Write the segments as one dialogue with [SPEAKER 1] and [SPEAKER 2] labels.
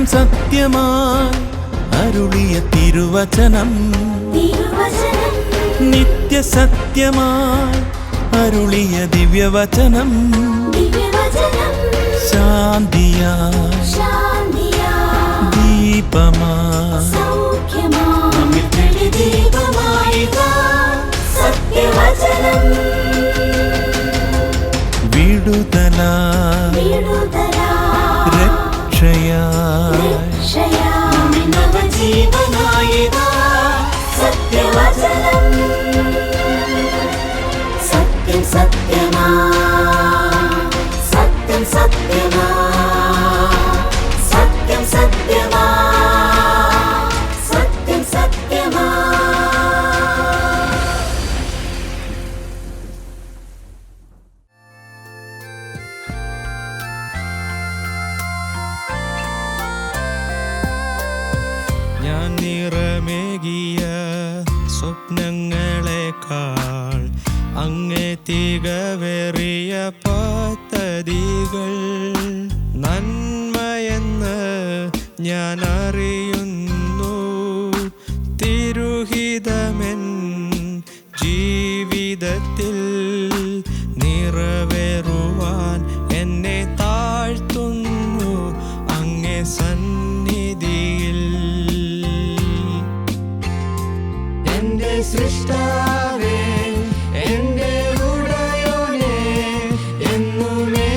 [SPEAKER 1] സത്യം സത്യമായി അരുളിയ തിരുവചനം നിത്യസത്യമായി അരുളിയ ദിവ്യവചനം ശാന്തിയായി ദീപമായി വിടുതലായി രക്ഷയായി
[SPEAKER 2] സത്യവചനം സത്യം സത്യമാ സത്യം സത്യമാ സത്യം സത്യമാ സത്യം സത്യമാ.
[SPEAKER 1] ഞാൻ നിറമേകിയ സ്വപ്നങ്ങളെക്കാൾ അങ്ങേ തികവേറിയ പദ്ധതികൾ നന്മയെന്ന് ഞാൻ അറിയുന്നു. തിരുഹിതമെൻ ജീവിതത്തിൽ നിറവേറുവാൻ എന്നെ താഴ്ത്തുന്നു അങ്ങേ സന്നിധിയിൽ. എന്റെ സൃഷ്ടാവേ എന്റെ ഉടയോനേ എന്നുമേ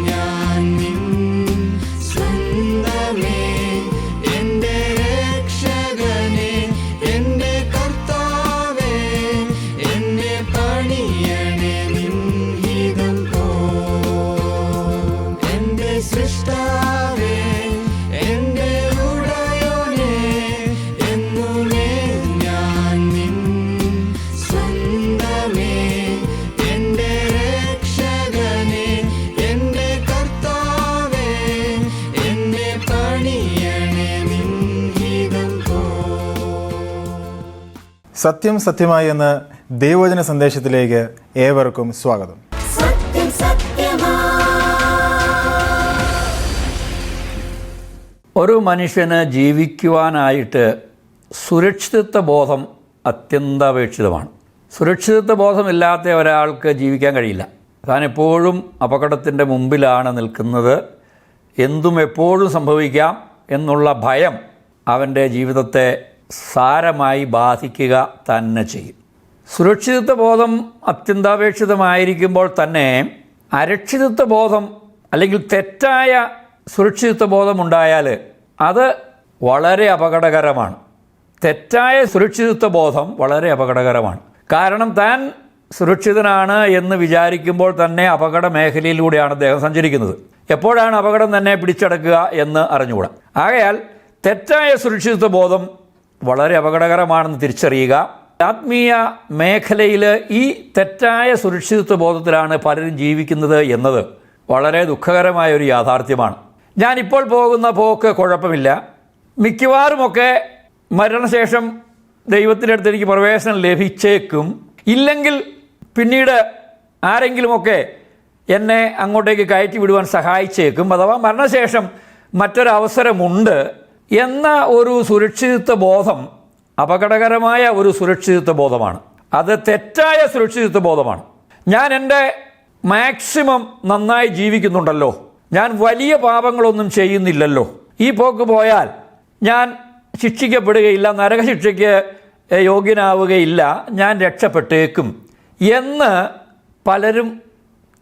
[SPEAKER 1] ഞാൻ നിൻ സ്വന്തമേ. എന്റെ രക്ഷകനേ എന്റെ കർത്താവേ എന്നെ പണിയണേ നിൻ ഹിതം പോ. എന്റെ സൃഷ്ടാവേ എന്റെ ഉടയോനേ എന്നുമേ ഞാൻ നിൻ സ്വന്തമേ. എന്റെ രക്ഷകനേ എന്റെ കർത്താവേ എന്നെ പണിയണേ നിൻ ഹിതം പോ.
[SPEAKER 3] സത്യം സത്യമായി എന്ന ദൈവവചന സന്ദേശത്തിലേക്ക് ഏവർക്കും സ്വാഗതം.
[SPEAKER 2] സത്യം സത്യമാ.
[SPEAKER 4] ഒരു മനുഷ്യന് ജീവിക്കുവാനായിട്ട് സുരക്ഷിതത്വ ബോധം അത്യന്താപേക്ഷിതമാണ്. സുരക്ഷിതത്വ ബോധമില്ലാത്ത ഒരാൾക്ക് ജീവിക്കാൻ കഴിയില്ല. താൻ എപ്പോഴും അപകടത്തിൻ്റെ മുമ്പിലാണ് നിൽക്കുന്നത്, എന്തും എപ്പോഴും സംഭവിക്കാം എന്നുള്ള ഭയം അവൻ്റെ ജീവിതത്തെ സാരമായി ബാധിക്കുക തന്നെ ചെയ്യും. സുരക്ഷിതത്വ ബോധം അത്യന്താപേക്ഷിതമായിരിക്കുമ്പോൾ തന്നെ അരക്ഷിതത്വ ബോധം അല്ലെങ്കിൽ തെറ്റായ സുരക്ഷിതത്വ ബോധമുണ്ടായാൽ അത് വളരെ അപകടകരമാണ്. തെറ്റായ സുരക്ഷിതത്വ ബോധം വളരെ അപകടകരമാണ്. കാരണം താൻ സുരക്ഷിതനാണ് എന്ന് വിചാരിക്കുമ്പോൾ തന്നെ അപകട മേഖലയിലൂടെയാണ് അദ്ദേഹം സഞ്ചരിക്കുന്നത്. എപ്പോഴാണ് അപകടം തന്നെ പിടിച്ചടക്കുക എന്ന് അറിഞ്ഞുകൂടാ. ആകയാൽ തെറ്റായ സുരക്ഷിതത്വ ബോധം വളരെ അപകടകരമാണെന്ന് തിരിച്ചറിയുക. ആത്മീയ മേഖലയിൽ ഈ തെറ്റായ സുരക്ഷിതത്വ ബോധത്തിലാണ് പലരും ജീവിക്കുന്നത് എന്നത് വളരെ ദുഃഖകരമായ ഒരു യാഥാർത്ഥ്യമാണ്. ഞാനിപ്പോൾ പോകുന്ന പോക്ക് കുഴപ്പമില്ല, മിക്കവാറുമൊക്കെ മരണശേഷം ദൈവത്തിൻ്റെ അടുത്ത് എനിക്ക് പ്രവേശനം ലഭിച്ചേക്കും, ഇല്ലെങ്കിൽ പിന്നീട് ആരെങ്കിലുമൊക്കെ എന്നെ അങ്ങോട്ടേക്ക് കയറ്റി വിടുവാൻ സഹായിച്ചേക്കും, അഥവാ മരണശേഷം മറ്റൊരവസരമുണ്ട് എന്ന ഒരു സുരക്ഷിതത്വ ബോധം അപകടകരമായ ഒരു സുരക്ഷിതത്വ ബോധമാണ്. അത് തെറ്റായ സുരക്ഷിതത്വ ബോധമാണ്. ഞാൻ എൻ്റെ മാക്സിമം നന്നായി ജീവിക്കുന്നുണ്ടല്ലോ, ഞാൻ വലിയ പാപങ്ങളൊന്നും ചെയ്യുന്നില്ലല്ലോ, ഈ പോക്ക് പോയാൽ ഞാൻ ശിക്ഷിക്കപ്പെടുകയില്ല, നരകശിക്ഷയ്ക്ക് യോഗ്യനാവുകയില്ല, ഞാൻ രക്ഷപ്പെട്ടേക്കും എന്ന് പലരും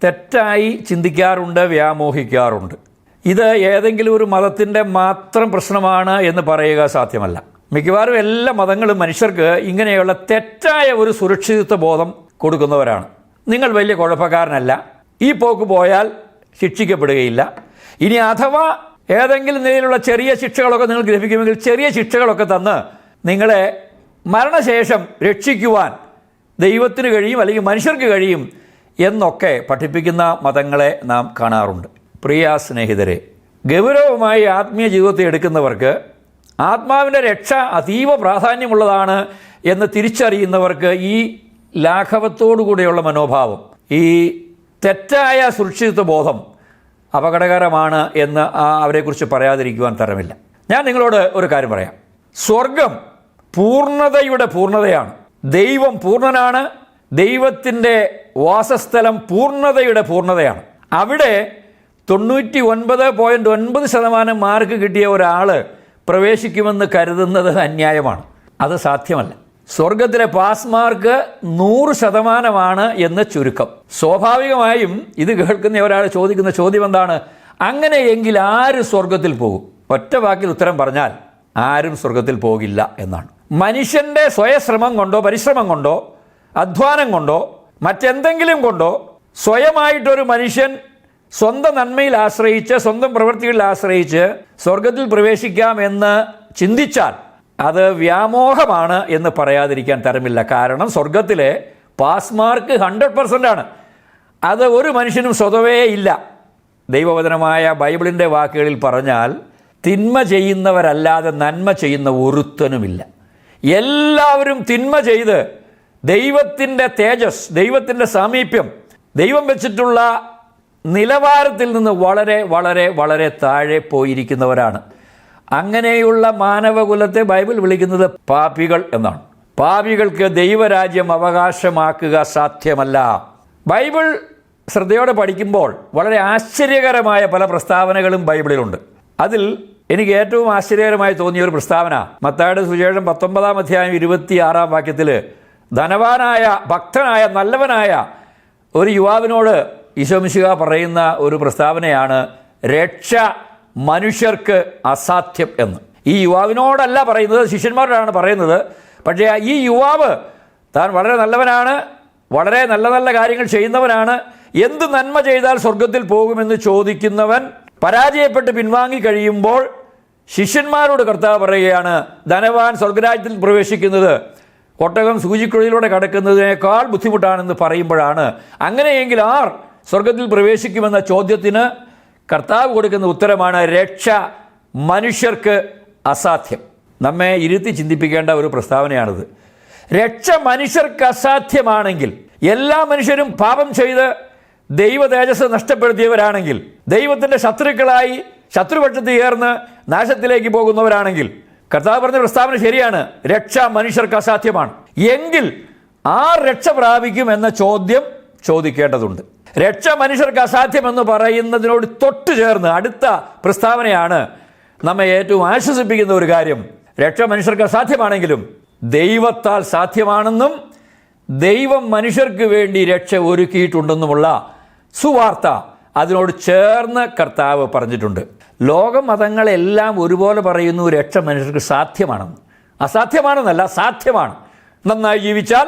[SPEAKER 4] തെറ്റായി ചിന്തിക്കാറുണ്ട്, വ്യാമോഹിക്കാറുണ്ട്. ഇത് ഏതെങ്കിലും ഒരു മതത്തിൻ്റെ മാത്രം പ്രശ്നമാണ് എന്ന് പറയുക സാധ്യമല്ല. മിക്കവാറും എല്ലാ മതങ്ങളും മനുഷ്യർക്ക് ഇങ്ങനെയുള്ള തെറ്റായ ഒരു സുരക്ഷിതത്വ ബോധം കൊടുക്കുന്നവരാണ്. നിങ്ങൾ വലിയ കുഴപ്പക്കാരനല്ല, ഈ പോക്ക് പോയാൽ ശിക്ഷിക്കപ്പെടുകയില്ല, ഇനി അഥവാ ഏതെങ്കിലും നിലയിലുള്ള ചെറിയ ശിക്ഷകളൊക്കെ നിങ്ങൾക്ക് ലഭിക്കുമെങ്കിൽ ചെറിയ ശിക്ഷകളൊക്കെ തന്ന് നിങ്ങളെ മരണശേഷം രക്ഷിക്കുവാൻ ദൈവത്തിന് കഴിയും, അല്ലെങ്കിൽ മനുഷ്യർക്ക് കഴിയും എന്നൊക്കെ പഠിപ്പിക്കുന്ന മതങ്ങളെ നാം കാണാറുണ്ട്. പ്രിയ സ്നേഹിതരെ, ഗൗരവമായി ആത്മീയ ജീവിതത്തെ എടുക്കുന്നവർക്ക് ആത്മാവിൻ്റെ രക്ഷ അതീവ പ്രാധാന്യമുള്ളതാണ് എന്ന് തിരിച്ചറിയുന്നവർക്ക് ഈ ലാഘവത്തോടുകൂടിയുള്ള മനോഭാവം, ഈ തെറ്റായ സുരക്ഷിതത്വ ബോധം അപകടകരമാണ് എന്ന് അവരെക്കുറിച്ച് പറയാതിരിക്കുവാൻ തരമില്ല. ഞാൻ നിങ്ങളോട് ഒരു കാര്യം പറയാം. സ്വർഗം പൂർണ്ണതയുടെ പൂർണ്ണതയാണ്. ദൈവം പൂർണ്ണനാണ്. ദൈവത്തിൻ്റെ വാസസ്ഥലം പൂർണ്ണതയുടെ പൂർണ്ണതയാണ്. അവിടെ 99.9% മാർക്ക് കിട്ടിയ ഒരാൾ പ്രവേശിക്കുമെന്ന് കരുതുന്നത് അന്യായമാണ്. അത് സാധ്യമല്ല. സ്വർഗത്തിലെ പാസ് മാർക്ക് 100% എന്ന് ചുരുക്കം. സ്വാഭാവികമായും ഇത് കേൾക്കുന്ന ഒരാൾ ചോദിക്കുന്ന ചോദ്യം എന്താണ്? അങ്ങനെയെങ്കിൽ ആര് സ്വർഗത്തിൽ പോകും? ഒറ്റ വാക്കിൽ ഉത്തരം പറഞ്ഞാൽ ആരും സ്വർഗത്തിൽ പോകില്ല എന്നാണ്. മനുഷ്യൻ്റെ സ്വയശ്രമം കൊണ്ടോ പരിശ്രമം കൊണ്ടോ അധ്വാനം കൊണ്ടോ മറ്റെന്തെങ്കിലും കൊണ്ടോ സ്വയമായിട്ടൊരു മനുഷ്യൻ സ്വന്തം നന്മയിൽ ആശ്രയിച്ച് സ്വന്തം പ്രവൃത്തികളിൽ ആശ്രയിച്ച് സ്വർഗത്തിൽ പ്രവേശിക്കാമെന്ന് ചിന്തിച്ചാൽ അത് വ്യാമോഹമാണ് എന്ന് പറയാതിരിക്കാൻ തരമില്ല. കാരണം സ്വർഗത്തിലെ പാസ് മാർക്ക് 100% ആണ്. അത് ഒരു മനുഷ്യനും സ്വതവേ ഇല്ല. ദൈവവചനമായ ബൈബിളിൻ്റെ വാക്കുകളിൽ പറഞ്ഞാൽ തിന്മ ചെയ്യുന്നവരല്ലാതെ നന്മ ചെയ്യുന്ന ഒരുത്തനുമില്ല. എല്ലാവരും തിന്മ ചെയ്ത് ദൈവത്തിൻ്റെ തേജസ്, ദൈവത്തിൻ്റെ സാമീപ്യം, ദൈവം വെച്ചിട്ടുള്ള നിലവാരത്തിൽ നിന്ന് വളരെ വളരെ വളരെ താഴെ പോയിരിക്കുന്നവരാണ്. അങ്ങനെയുള്ള മാനവകുലത്തെ ബൈബിൾ വിളിക്കുന്നത് പാപികൾ എന്നാണ്. പാപികൾക്ക് ദൈവരാജ്യം അവകാശമാക്കുക സാധ്യമല്ല. ബൈബിൾ ശ്രദ്ധയോടെ പഠിക്കുമ്പോൾ വളരെ ആശ്ചര്യകരമായ പല പ്രസ്താവനകളും ബൈബിളിലുണ്ട്. അതിൽ എനിക്ക് ഏറ്റവും ആശ്ചര്യകരമായി തോന്നിയ ഒരു പ്രസ്താവന മത്തായിയുടെ സുവിശേഷം 19-ാം അധ്യായം 26-ാം വാക്യത്തിൽ ധനവാനായ ഭക്തനായ നല്ലവനായ ഒരു യുവാവിനോട് ഈശോ മിശിഹ പറയുന്ന ഒരു പ്രസ്താവനയാണ് രക്ഷ മനുഷ്യർക്ക് അസാധ്യം എന്ന്. ഈ യുവാവിനോടല്ല പറയുന്നത്, ശിഷ്യന്മാരോടാണ് പറയുന്നത്. പക്ഷേ ഈ യുവാവ് താൻ വളരെ നല്ലവനാണ്, വളരെ നല്ല നല്ല കാര്യങ്ങൾ ചെയ്യുന്നവനാണ്, എന്ത് നന്മ ചെയ്താൽ സ്വർഗത്തിൽ പോകുമെന്ന് ചോദിക്കുന്നവൻ പരാജയപ്പെട്ട് പിൻവാങ്ങി കഴിയുമ്പോൾ ശിഷ്യന്മാരോട് കർത്താവ് പറയുകയാണ്, ധനവാൻ സ്വർഗരാജ്യത്തിൽ പ്രവേശിക്കുന്നത് ഒട്ടകം സൂചിക്കുഴയിലൂടെ കടക്കുന്നതിനേക്കാൾ ബുദ്ധിമുട്ടാണെന്ന് പറയുമ്പോഴാണ് അങ്ങനെയെങ്കിൽ ആർ സ്വർഗത്തിൽ പ്രവേശിക്കുമെന്ന ചോദ്യത്തിന് കർത്താവ് കൊടുക്കുന്ന ഉത്തരമാണ് രക്ഷ മനുഷ്യർക്ക് അസാധ്യം. നമ്മെ ഇരുത്തി ചിന്തിപ്പിക്കേണ്ട ഒരു പ്രസ്താവനയാണിത്. രക്ഷ മനുഷ്യർക്ക് അസാധ്യമാണെങ്കിൽ, എല്ലാ മനുഷ്യരും പാപം ചെയ്ത് ദൈവ തേജസ് നഷ്ടപ്പെടുത്തിയവരാണെങ്കിൽ, ദൈവത്തിൻ്റെ ശത്രുക്കളായി ശത്രുപക്ഷത്ത് ചേർന്ന് നാശത്തിലേക്ക് പോകുന്നവരാണെങ്കിൽ, കർത്താവ് പറഞ്ഞ പ്രസ്താവന ശരിയാണ്, രക്ഷ മനുഷ്യർക്ക് അസാധ്യമാണ്. എങ്കിൽ ആർ രക്ഷ പ്രാപിക്കും എന്ന ചോദ്യം ചോദിക്കേണ്ടതുണ്ട്. രക്ഷ മനുഷ്യർക്ക് അസാധ്യമെന്ന് പറയുന്നതിനോട് തൊട്ടു ചേർന്ന് അടുത്ത പ്രസ്താവനയാണ് നമ്മെ ഏറ്റവും ആശ്വസിപ്പിക്കുന്ന ഒരു കാര്യം. രക്ഷ മനുഷ്യർക്ക് അസാധ്യമാണെങ്കിലും ദൈവത്താൽ സാധ്യമാണെന്നും ദൈവം മനുഷ്യർക്ക് വേണ്ടി രക്ഷ ഒരുക്കിയിട്ടുണ്ടെന്നുമുള്ള സുവാർത്ത അതിനോട് ചേർന്ന് കർത്താവ് പറഞ്ഞിട്ടുണ്ട്. ലോക മതങ്ങളെല്ലാം ഒരുപോലെ പറയുന്നു രക്ഷ മനുഷ്യർക്ക് സാധ്യമാണെന്ന്. അസാധ്യമാണെന്നല്ല, സാധ്യമാണ്. നന്നായി ജീവിച്ചാൽ,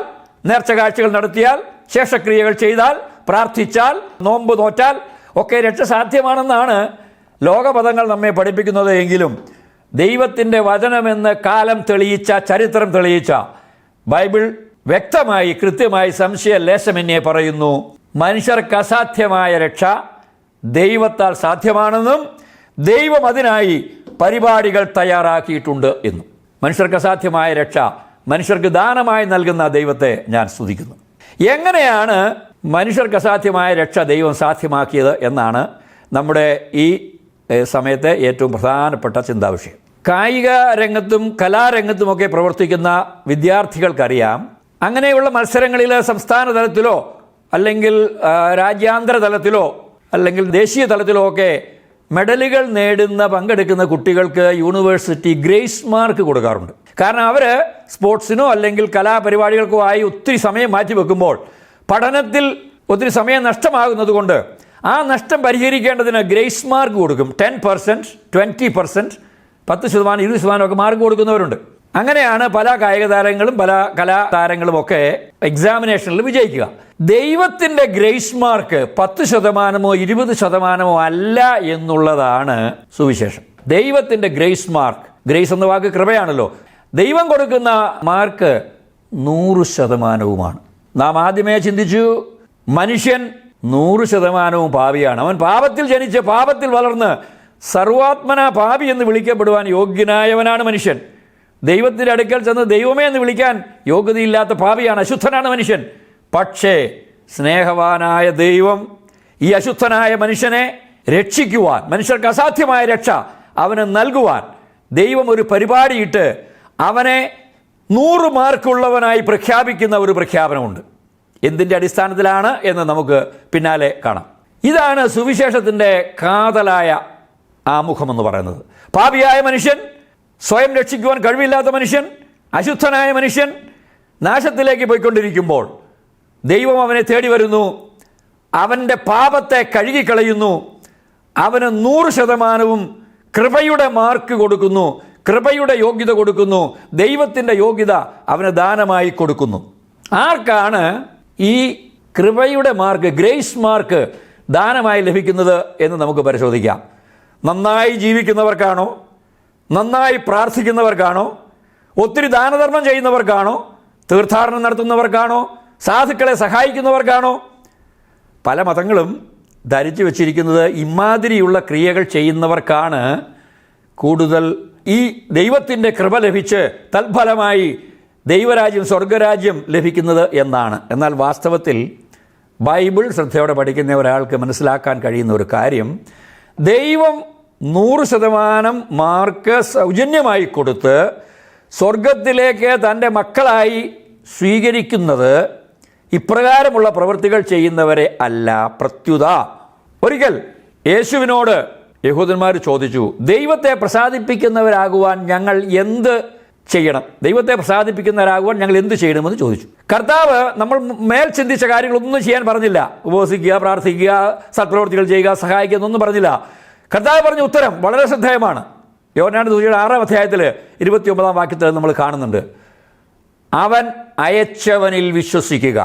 [SPEAKER 4] നേർച്ച കാഴ്ചകൾ നടത്തിയാൽ, ശേഷക്രിയകൾ ചെയ്താൽ, പ്രാർത്ഥിച്ചാൽ, നോമ്പ് നോറ്റാൽ ഒക്കെ രക്ഷ സാധ്യമാണെന്നാണ് ലോകമതങ്ങൾ നമ്മെ പഠിപ്പിക്കുന്നത്. എങ്കിലും ദൈവത്തിൻ്റെ വചനമെന്ന് കാലം തെളിയിച്ച, ചരിത്രം തെളിയിച്ച ബൈബിൾ വ്യക്തമായി കൃത്യമായി സംശയലേശമെന്നെ പറയുന്നു, മനുഷ്യർക്ക് അസാധ്യമായ രക്ഷ ദൈവത്താൽ സാധ്യമാണെന്നും ദൈവം അതിനായി പരിപാടികൾ തയ്യാറാക്കിയിട്ടുണ്ട് എന്നും. മനുഷ്യർക്ക് അസാധ്യമായ രക്ഷ മനുഷ്യർക്ക് ദാനമായി നൽകുന്ന ദൈവത്തെ ഞാൻ സ്തുതിക്കുന്നു. എങ്ങനെയാണ് മനുഷ്യർക്ക് അസാധ്യമായ രക്ഷ ദൈവം സാധ്യമാക്കിയത് എന്നാണ് നമ്മുടെ ഈ സമയത്തെ ഏറ്റവും പ്രധാനപ്പെട്ട ചിന്താവിഷയം. കായിക രംഗത്തും കലാരംഗത്തുമൊക്കെ പ്രവർത്തിക്കുന്ന വിദ്യാർത്ഥികൾക്കറിയാം, അങ്ങനെയുള്ള മത്സരങ്ങളിൽ സംസ്ഥാന തലത്തിലോ അല്ലെങ്കിൽ രാജ്യാന്തര തലത്തിലോ അല്ലെങ്കിൽ ദേശീയ തലത്തിലോ ഒക്കെ മെഡലുകൾ പങ്കെടുക്കുന്ന കുട്ടികൾക്ക് യൂണിവേഴ്സിറ്റി ഗ്രേസ് മാർക്ക് കൊടുക്കാറുണ്ട്. കാരണം അവർ സ്പോർട്സിനോ അല്ലെങ്കിൽ കലാപരിപാടികൾക്കോ ആയി ഒത്തിരി സമയം മാറ്റിവെക്കുമ്പോൾ പഠനത്തിൽ ഒത്തിരി സമയം നഷ്ടമാകുന്നത് കൊണ്ട് ആ നഷ്ടം പരിഹരിക്കേണ്ടതിന് ഗ്രേസ് മാർക്ക് കൊടുക്കും. 10%, 20%, 10%, 20% ഒക്കെ മാർക്ക് കൊടുക്കുന്നവരുണ്ട്. അങ്ങനെയാണ് പല കായിക താരങ്ങളും പല കലാതാരങ്ങളും ഒക്കെ എക്സാമിനേഷനിൽ വിജയിക്കുക. ദൈവത്തിൻ്റെ ഗ്രേസ് മാർക്ക് 10%, 20% അല്ല എന്നുള്ളതാണ് സുവിശേഷം. ദൈവത്തിൻ്റെ ഗ്രേസ് മാർക്ക്, ഗ്രേസ് എന്ന വാക്ക് കൃപയാണല്ലോ, ദൈവം കൊടുക്കുന്ന മാർക്ക് 100%. നാം ആദ്യമേ ചിന്തിച്ചു, മനുഷ്യൻ 100% പാപിയാണ്. അവൻ പാപത്തിൽ ജനിച്ച് പാപത്തിൽ വളർന്ന് സർവാത്മന പാപി എന്ന് വിളിക്കപ്പെടുവാൻ യോഗ്യനായവനാണ് മനുഷ്യൻ. ദൈവത്തിൻ്റെ അടുക്കൽ ചെന്ന് ദൈവമേ എന്ന് വിളിക്കാൻ യോഗ്യതയില്ലാത്ത പാപിയാണ്, അശുദ്ധനാണ് മനുഷ്യൻ. പക്ഷേ സ്നേഹവാനായ ദൈവം ഈ അശുദ്ധനായ മനുഷ്യനെ രക്ഷിക്കുവാൻ, മനുഷ്യർക്ക് അസാധ്യമായ രക്ഷ അവന് നൽകുവാൻ ദൈവം ഒരു പരിപാടിയിട്ട് അവനെ 100 മാർക്കുള്ളവനായി പ്രഖ്യാപിക്കുന്ന ഒരു പ്രഖ്യാപനമുണ്ട്. എന്തിൻ്റെ അടിസ്ഥാനത്തിലാണ് എന്ന് നമുക്ക് പിന്നാലെ കാണാം. ഇതാണ് സുവിശേഷത്തിൻ്റെ കാതലായ ആമുഖമെന്ന് പറയുന്നത്. പാപിയായ മനുഷ്യൻ, സ്വയം രക്ഷിക്കുവാൻ കഴിവില്ലാത്ത മനുഷ്യൻ, അശുദ്ധനായ മനുഷ്യൻ നാശത്തിലേക്ക് പോയിക്കൊണ്ടിരിക്കുമ്പോൾ ദൈവം അവനെ തേടി വരുന്നു, അവൻ്റെ പാപത്തെ കഴുകിക്കളയുന്നു, അവന് 100% കൃപയുടെ മാർക്ക് കൊടുക്കുന്നു, കൃപയുടെ യോഗ്യത കൊടുക്കുന്നു, ദൈവത്തിൻ്റെ യോഗ്യത അവന് ദാനമായി കൊടുക്കുന്നു. ആർക്കാണ് ഈ കൃപയുടെ മാർക്ക്, ഗ്രേസ് മാർക്ക് ദാനമായി ലഭിക്കുന്നത് എന്ന് നമുക്ക് പരിശോധിക്കാം. നന്നായി ജീവിക്കുന്നവർക്കാണോ, നന്നായി പ്രാർത്ഥിക്കുന്നവർക്കാണോ, ഒത്തിരി ദാനധർമ്മം ചെയ്യുന്നവർക്കാണോ, തീർത്ഥാടനം നടത്തുന്നവർക്കാണോ, സാധുക്കളെ സഹായിക്കുന്നവർക്കാണോ? പല മതങ്ങളും ധരിച്ചു വച്ചിരിക്കുന്നത് ഇമാതിരിയുള്ള ക്രിയകൾ ചെയ്യുന്നവർക്കാണ് കൂടുതൽ ഈ ദൈവത്തിൻ്റെ കൃപ ലഭിച്ച് തൽഫലമായി ദൈവരാജ്യം, സ്വർഗരാജ്യം ലഭിക്കുന്നത് എന്നാണ്. എന്നാൽ വാസ്തവത്തിൽ ബൈബിൾ ശ്രദ്ധയോടെ പഠിക്കുന്ന ഒരാൾക്ക് മനസ്സിലാക്കാൻ കഴിയുന്ന ഒരു കാര്യം, ദൈവം 100% മാർക്ക് സൗജന്യമായി കൊടുത്ത് സ്വർഗത്തിലേക്ക് തൻ്റെ മക്കളായി സ്വീകരിക്കുന്നത് ഇപ്രകാരമുള്ള പ്രവൃത്തികൾ ചെയ്യുന്നവരെ അല്ല. പ്രത്യുത ഒരിക്കൽ യേശുവിനോട് യഹൂദന്മാർ ചോദിച്ചു, ദൈവത്തെ പ്രസാദിപ്പിക്കുന്നവരാകുവാൻ ഞങ്ങൾ എന്ത് ചെയ്യണം? ദൈവത്തെ പ്രസാദിപ്പിക്കുന്നവരാകുവാൻ ഞങ്ങൾ എന്ത് ചെയ്യണമെന്ന് ചോദിച്ചു. കർത്താവ് നമ്മൾ മേൽ ചിന്തിച്ച കാര്യങ്ങളൊന്നും ചെയ്യാൻ പറഞ്ഞില്ല. ഉപവസിക്കുക, പ്രാർത്ഥിക്കുക, സത്പ്രവൃത്തികൾ ചെയ്യുക, സഹായിക്കുക എന്നൊന്നും പറഞ്ഞില്ല. കർത്താവ് പറഞ്ഞ ഉത്തരം വളരെ ശ്രദ്ധേയമാണ്. യോഹന്നാന്റെ സുവിശേഷം 6-ാം അധ്യായത്തിൽ 29-ാം വാക്യത്തിൽ നമ്മൾ കാണുന്നുണ്ട്, അവൻ അയച്ചവനിൽ വിശ്വസിക്കുക.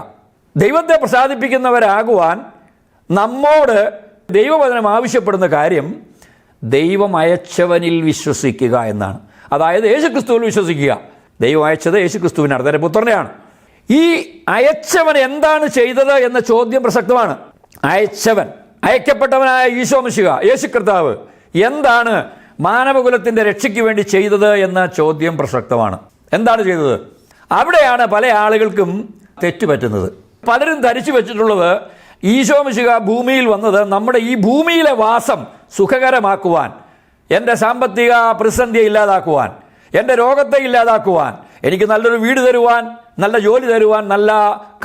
[SPEAKER 4] ദൈവത്തെ പ്രസാദിപ്പിക്കുന്നവരാകുവാൻ നമ്മോട് ദൈവവചനം ആവശ്യപ്പെടുന്ന കാര്യം ദൈവം അയച്ചവനിൽ വിശ്വസിക്കുക എന്നാണ്. അതായത് യേശുക്രിസ്തുവിൽ വിശ്വസിക്കുക. ദൈവം അയച്ചത് യേശുക്രിസ്തുവിനാണ്, തന്റെ പുത്രനെയാണ്. ഈ അയച്ചവൻ എന്താണ് ചെയ്തത് എന്ന ചോദ്യം പ്രസക്തമാണ്. അയച്ചവൻ, അയക്കപ്പെട്ടവനായ ഈശോ മിശിഹ, യേശു കർത്താവ് എന്താണ് മാനവകുലത്തിൻ്റെ രക്ഷയ്ക്ക് വേണ്ടി ചെയ്തത് എന്ന ചോദ്യം പ്രസക്തമാണ്. എന്താണ് ചെയ്തത്? അവിടെയാണ് പല ആളുകൾക്കും തെറ്റുപറ്റുന്നത്. പലരും ധരിച്ചു വെച്ചിട്ടുള്ളത് ഈശോ മിശിഹ ഭൂമിയിൽ വന്നത് നമ്മുടെ ഈ ഭൂമിയിലെ വാസം സുഖകരമാക്കുവാൻ, എൻ്റെ സാമ്പത്തിക പ്രതിസന്ധിയെ ഇല്ലാതാക്കുവാൻ, എൻ്റെ രോഗത്തെ ഇല്ലാതാക്കുവാൻ, എനിക്ക് നല്ലൊരു വീട് തരുവാൻ, നല്ല ജോലി തരുവാൻ, നല്ല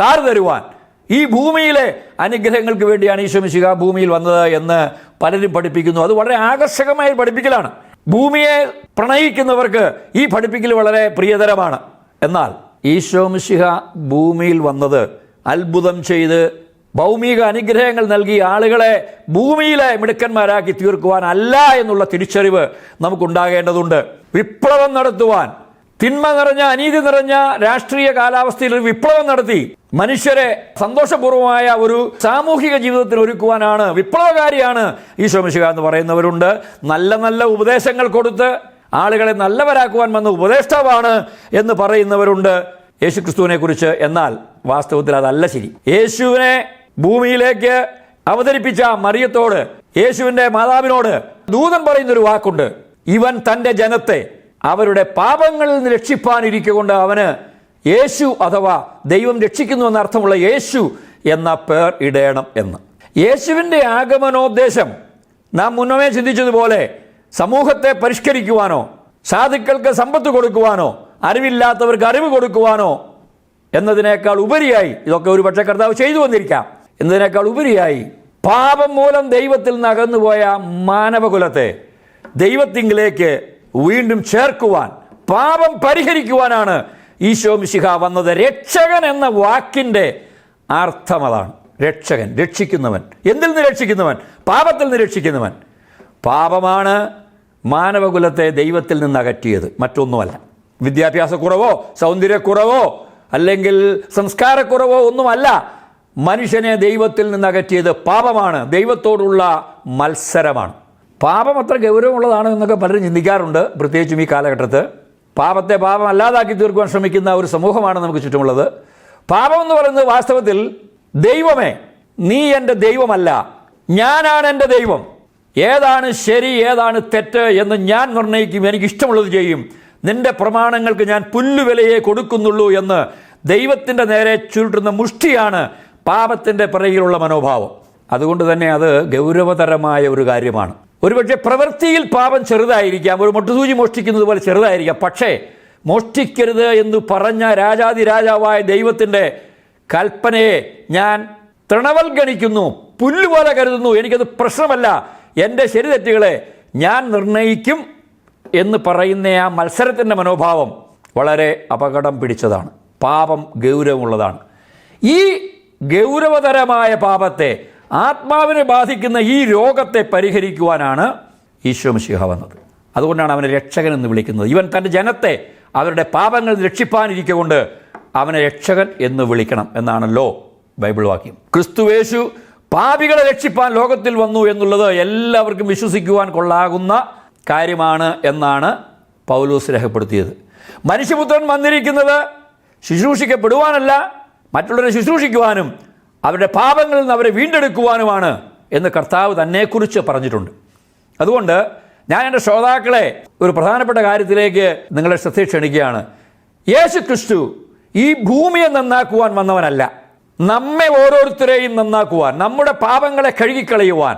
[SPEAKER 4] കാർ തരുവാൻ, ഈ ഭൂമിയിലെ അനുഗ്രഹങ്ങൾക്ക് വേണ്ടിയാണ് ഈശോ മിശിഹ ഭൂമിയിൽ വന്നത് എന്ന് പലരും പഠിപ്പിക്കുന്നു. അത് വളരെ ആകർഷകമായ പഠിപ്പിക്കലാണ്. ഭൂമിയെ പ്രണയിക്കുന്നവർക്ക് ഈ പഠിപ്പിക്കൽ വളരെ പ്രിയതരമാണ്. എന്നാൽ ഈശോ മിശിഹ ഭൂമിയിൽ വന്നത് അത്ഭുതം ചെയ്ത് ഭൗമിക അനുഗ്രഹങ്ങൾ നൽകി ആളുകളെ ഭൂമിയിലെ മിടുക്കന്മാരാക്കി തീർക്കുവാൻ അല്ല എന്നുള്ള തിരിച്ചറിവ് നമുക്കുണ്ടാകേണ്ടതുണ്ട്. വിപ്ലവം നടത്തുവാൻ, തിന്മ നിറഞ്ഞ, അനീതി നിറഞ്ഞ രാഷ്ട്രീയ കാലാവസ്ഥയിൽ ഒരു വിപ്ലവം നടത്തി മനുഷ്യരെ സന്തോഷപൂർവമായ ഒരു സാമൂഹിക ജീവിതത്തിൽ ഒരുക്കുവാനാണ്, വിപ്ലവകാരിയാണ് ഈശോ മിശിഹ എന്ന് പറയുന്നവരുണ്ട്. നല്ല നല്ല ഉപദേശങ്ങൾ കൊടുത്ത് ആളുകളെ നല്ലവരാക്കുവാൻ വന്ന ഉപദേഷ്ടാവാണ് എന്ന് പറയുന്നവരുണ്ട് യേശുക്രിസ്തുവിനെ കുറിച്ച്. എന്നാൽ വാസ്തവത്തിൽ അതല്ല ശരി. യേശുവിനെ ഭൂമിയിലേക്ക് അവതരിപ്പിച്ച മറിയത്തോട്, യേശുവിൻ്റെ മാതാവിനോട് ദൂതൻ പറയുന്നൊരു വാക്കുണ്ട്, ഇവൻ തൻ്റെ ജനത്തെ അവരുടെ പാപങ്ങളിൽ നിന്ന് രക്ഷിപ്പാനിരിക്കൊണ്ട് അവന് യേശു അഥവാ ദൈവം രക്ഷിക്കുന്നു എന്ന അർത്ഥമുള്ള യേശു എന്ന പേർ ഇടേണം എന്ന്. യേശുവിൻ്റെ ആഗമനോദ്ദേശം നാം മുന്നമേ ചിന്തിച്ചതുപോലെ സമൂഹത്തെ പരിഷ്കരിക്കുവാനോ, സാധുക്കൾക്ക് സമ്പത്ത് കൊടുക്കുവാനോ, അറിവില്ലാത്തവർക്ക് അറിവ് കൊടുക്കുവാനോ എന്നതിനേക്കാൾ ഉപരിയായി, ഇതൊക്കെ ഒരു പക്ഷേ കർത്താവ് ചെയ്തു വന്നിരിക്കാം, എന്നതിനേക്കാൾ ഉപരിയായി പാപം മൂലം ദൈവത്തിൽ നിന്ന് അകന്നുപോയ മാനവകുലത്തെ ദൈവത്തിങ്കിലേക്ക് വീണ്ടും ചേർക്കുവാൻ, പാപം പരിഹരിക്കുവാനാണ് ഈശോ മിശിഹ വന്നത്. രക്ഷകൻ എന്ന വാക്കിൻ്റെ അർത്ഥം അതാണ്. രക്ഷകൻ, രക്ഷിക്കുന്നവൻ. എന്തിൽ നിന്ന് രക്ഷിക്കുന്നവൻ? പാപത്തിൽ നിന്ന് രക്ഷിക്കുന്നവൻ. പാപമാണ് മാനവകുലത്തെ ദൈവത്തിൽ നിന്ന് അകറ്റിയത്, മറ്റൊന്നുമല്ല. വിദ്യാഭ്യാസക്കുറവോ സൗന്ദര്യക്കുറവോ അല്ലെങ്കിൽ സംസ്കാരക്കുറവോ ഒന്നുമല്ല മനുഷ്യനെ ദൈവത്തിൽ നിന്ന് അകറ്റിയത്. പാപമാണ്, ദൈവത്തോടുള്ള മത്സരമാണ്. പാപം അത്ര ഗൗരവമുള്ളതാണ് എന്നൊക്കെ പലരും ചിന്തിക്കാറുണ്ട്. പ്രത്യേകിച്ചും ഈ കാലഘട്ടത്ത് പാപത്തെ പാപം അല്ലാതാക്കി തീർക്കുവാൻ ശ്രമിക്കുന്ന ഒരു സമൂഹമാണ് നമുക്ക് ചുറ്റുമുള്ളത്. പാപം എന്ന് പറയുന്നത് വാസ്തവത്തിൽ ദൈവമേ, നീ എൻ്റെ ദൈവമല്ല, ഞാനാണ് എൻ്റെ ദൈവം, ഏതാണ് ശരി ഏതാണ് തെറ്റ് എന്ന് ഞാൻ നിർണ്ണയിക്കും, എനിക്ക് ഇഷ്ടമുള്ളത് ചെയ്യും, നിന്റെ പ്രമാണങ്ങൾക്ക് ഞാൻ പുല്ലുവിലയെ കൊടുക്കുന്നുള്ളൂ എന്ന് ദൈവത്തിൻ്റെ നേരെ ചുരുട്ടുന്ന മുഷ്ടിയാണ് പാപത്തിൻ്റെ പിറകിലുള്ള മനോഭാവം. അതുകൊണ്ട് തന്നെ അത് ഗൗരവതരമായ ഒരു കാര്യമാണ്. ഒരുപക്ഷെ പ്രവൃത്തിയിൽ പാപം ചെറുതായിരിക്കാം, ഒരു മുട്ടുസൂചി മോഷ്ടിക്കുന്നത് പോലെ ചെറുതായിരിക്കാം. പക്ഷേ മോഷ്ടിക്കരുത് എന്ന് പറഞ്ഞ രാജാതിരാജാവായ ദൈവത്തിൻ്റെ കൽപ്പനയെ ഞാൻ തൃണവൽഗണിക്കുന്നു, പുല്ലുപോലെ കരുതുന്നു, എനിക്കത് പ്രശ്നമല്ല, എൻ്റെ ശരി തെറ്റുകളെ ഞാൻ നിർണയിക്കും എന്ന് പറയുന്ന ആ മത്സരത്തിൻ്റെ മനോഭാവം വളരെ അപകടം പിടിച്ചതാണ്. പാപം ഗൗരവമുള്ളതാണ്. ഈ ഗൗരവതരമായ പാപത്തെ, ആത്മാവിനെ ബാധിക്കുന്ന ഈ രോഗത്തെ പരിഹരിക്കുവാനാണ് ഈശോ മിശിഹ വന്നത്. അതുകൊണ്ടാണ് അവനെ രക്ഷകൻ എന്ന് വിളിക്കുന്നത്. ഇവൻ തൻ്റെ ജനത്തെ അവരുടെ പാപങ്ങൾ രക്ഷിപ്പാനിരിക്കൊണ്ട് അവനെ രക്ഷകൻ എന്ന് വിളിക്കണം എന്നാണല്ലോ ബൈബിൾ വാക്യം. ക്രിസ്തുവേശു പാപികളെ രക്ഷിപ്പാൻ ലോകത്തിൽ വന്നു എന്നുള്ളത് എല്ലാവർക്കും വിശ്വസിക്കുവാൻ കൊള്ളാകുന്ന കാര്യമാണ് എന്നാണ് പൗലോസ് രേഖപ്പെടുത്തിയത്. മനുഷ്യപുത്രൻ വന്നിരിക്കുന്നത് ശുശ്രൂഷിക്കപ്പെടുവാനല്ല, മറ്റുള്ളവരെ ശുശ്രൂഷിക്കുവാനും അവരുടെ പാപങ്ങളിൽ നിന്ന് അവരെ വീണ്ടെടുക്കുവാനുമാണ് എന്ന് കർത്താവ് തന്നെക്കുറിച്ച് പറഞ്ഞിട്ടുണ്ട്. അതുകൊണ്ട് ഞാൻ എൻ്റെ ശ്രോതാക്കളെ ഒരു പ്രധാനപ്പെട്ട കാര്യത്തിലേക്ക് നിങ്ങളെ ശ്രദ്ധ ക്ഷണിക്കുകയാണ്. യേശു ക്രിസ്തു ഈ ഭൂമിയെ നന്നാക്കുവാൻ വന്നവനല്ല, നമ്മെ ഓരോരുത്തരെയും നന്നാക്കുവാൻ, നമ്മുടെ പാപങ്ങളെ കഴുകിക്കളയുവാൻ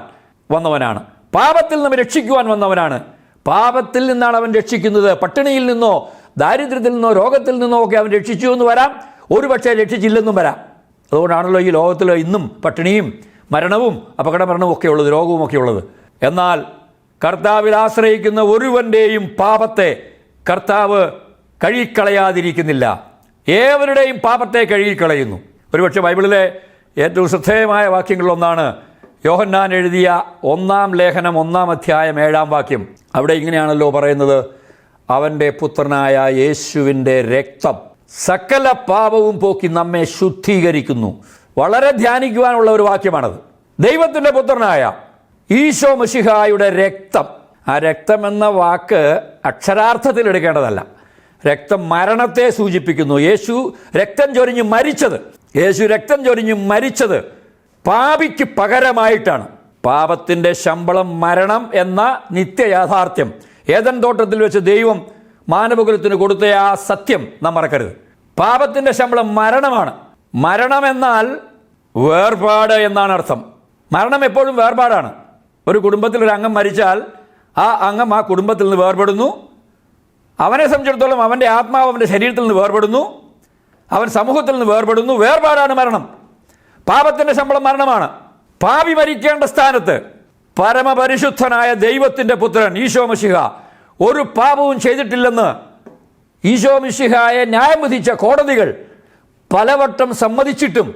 [SPEAKER 4] വന്നവനാണ്. പാപത്തിൽ നിന്ന് രക്ഷിക്കുവാൻ വന്നവനാണ്. പാപത്തിൽ നിന്നാണ് അവൻ രക്ഷിക്കുന്നത്. പട്ടിണിയിൽ നിന്നോ ദാരിദ്ര്യത്തിൽ നിന്നോ രോഗത്തിൽ നിന്നോ ഒക്കെ അവൻ രക്ഷിച്ചു എന്ന് വരാം, ഒരുപക്ഷെ രക്ഷിച്ചില്ലെന്നും വരാം. അതുകൊണ്ടാണല്ലോ ഈ ലോകത്തിൽ ഇന്നും പട്ടിണിയും മരണവും അപകടമരണവും ഒക്കെ ഉള്ളത്, രോഗവും ഒക്കെ ഉള്ളത്. എന്നാൽ കർത്താവിൽ ആശ്രയിക്കുന്ന ഒരുവൻ്റെയും പാപത്തെ കർത്താവ് കഴുകിക്കളയാതിരിക്കുന്നില്ല. ഏവരുടെയും പാപത്തെ കഴുകിക്കളയുന്നു. ഒരുപക്ഷെ ബൈബിളിലെ ഏറ്റവും ശ്രദ്ധേയമായ വാക്യങ്ങളിലൊന്നാണ് യോഹന്നാൻ എഴുതിയ 1-ാം ലേഖനം 1-ാം അധ്യായം 7-ാം വാക്യം. അവിടെ ഇങ്ങനെയാണല്ലോ പറയുന്നത്, അവൻ്റെ പുത്രനായ യേശുവിൻ്റെ രക്തം സകല പാപവും പോക്കി നമ്മെ ശുദ്ധീകരിക്കുന്നു. വളരെ ധ്യാനിക്കുവാനുള്ള ഒരു വാക്യമാണത്. ദൈവത്തിൻ്റെ പുത്രനായ ഈശോ മിശിഹായുടെ രക്തം. ആ രക്തം എന്ന വാക്ക് അക്ഷരാർത്ഥത്തിൽ എടുക്കേണ്ടതല്ല. രക്തം മരണത്തെ സൂചിപ്പിക്കുന്നു. യേശു രക്തം ചൊരിഞ്ഞ് മരിച്ചത് പാപിക്ക് പകരമായിട്ടാണ്. പാപത്തിൻ്റെ ശമ്പളം മരണം എന്ന നിത്യയാഥാർത്ഥ്യം ഏദൻ തോട്ടത്തിൽ വെച്ച് ദൈവം മാനവകുലത്തിന് കൊടുത്ത ആ സത്യം നാം മറക്കരുത്. പാപത്തിൻ്റെ ശമ്പളം മരണമാണ്. മരണം എന്നാൽ വേർപാട് എന്നാണ് അർത്ഥം. മരണം എപ്പോഴും വേർപാടാണ്. ഒരു കുടുംബത്തിൽ ഒരു അംഗം മരിച്ചാൽ ആ അംഗം ആ കുടുംബത്തിൽ നിന്ന് വേർപെടുന്നു. അവനെ സംബന്ധിച്ചിടത്തോളം അവൻ്റെ ആത്മാവ് അവൻ്റെ ശരീരത്തിൽ നിന്ന് വേർപെടുന്നു, അവൻ സമൂഹത്തിൽ നിന്ന് വേർപെടുന്നു. വേർപാടാണ് മരണം. പാപത്തിൻ്റെ ശമ്പളം മരണമാണ്. പാപി മരിക്കേണ്ട സ്ഥാനത്ത് പരമപരിശുദ്ധനായ ദൈവത്തിൻ്റെ പുത്രൻ ഈശോ മിശിഹ ഒരു പാപവും ചെയ്തിട്ടില്ലെന്ന് ഈശോ മിശിഹായെ ന്യായം വിധിച്ച കോടതികൾ പലവട്ടം സമ്മതിച്ചിട്ടും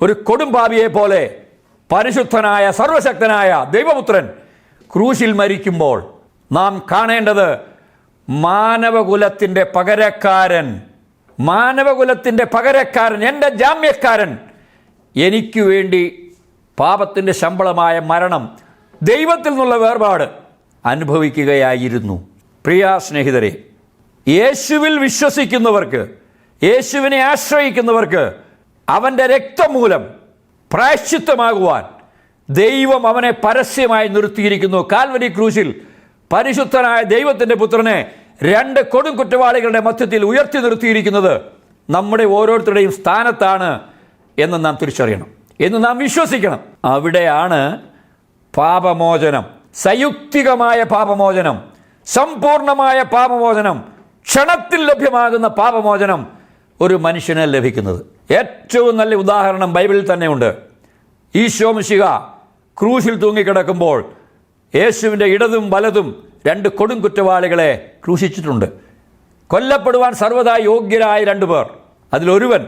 [SPEAKER 4] ഒരു കൊടും പാപിയെ പോലെ പരിശുദ്ധനായ സർവശക്തനായ ദൈവപുത്രൻ ക്രൂശിൽ മരിക്കുമ്പോൾ നാം കാണേണ്ടത് മാനവകുലത്തിൻ്റെ പകരക്കാരൻ, എൻ്റെ ജാമ്യക്കാരൻ, എനിക്ക് വേണ്ടി പാപത്തിൻ്റെ ശമ്പളമായ മരണം, ദൈവത്തിൽ നിന്നുള്ള വേർപാട് അനുഭവിക്കുകയായിരുന്നു. പ്രിയ സ്നേഹിതരെ, യേശുവിൽ വിശ്വസിക്കുന്നവർക്ക്, യേശുവിനെ ആശ്രയിക്കുന്നവർക്ക് അവൻ്റെ രക്തം മൂലം പ്രായശ്ചിത്തമാകുവാൻ ദൈവം അവനെ പരസ്യമായി നിർത്തിയിരിക്കുന്നു. കാൽവരി ക്രൂശിൽ പരിശുദ്ധനായ ദൈവത്തിൻ്റെ പുത്രനെ 2 കൊടും കുറ്റവാളികളുടെ മധ്യത്തിൽ ഉയർത്തി നിർത്തിയിരിക്കുന്നത് നമ്മുടെ ഓരോരുത്തരുടെയും സ്ഥാനത്താണ് എന്ന് നാം തിരിച്ചറിയണം, എന്ന് നാം വിശ്വസിക്കണം. അവിടെയാണ് പാപമോചനം, സയുക്തികമായ പാപമോചനം, സമ്പൂർണമായ പാപമോചനം, ക്ഷണത്തിൽ ലഭ്യമാകുന്ന പാപമോചനം ഒരു മനുഷ്യന് ലഭിക്കുന്നത്. ഏറ്റവും നല്ല ഉദാഹരണം ബൈബിളിൽ തന്നെയുണ്ട്. ഈശോ മിശിഹ ക്രൂശിൽ തൂങ്ങിക്കിടക്കുമ്പോൾ യേശുവിൻ്റെ ഇടതും വലതും 2 കൊടും കുറ്റവാളികളെ ക്രൂശിച്ചിട്ടുണ്ട്. കൊല്ലപ്പെടുവാൻ സർവ്വതാ യോഗ്യരായ 2 പേർ. അതിലൊരുവൻ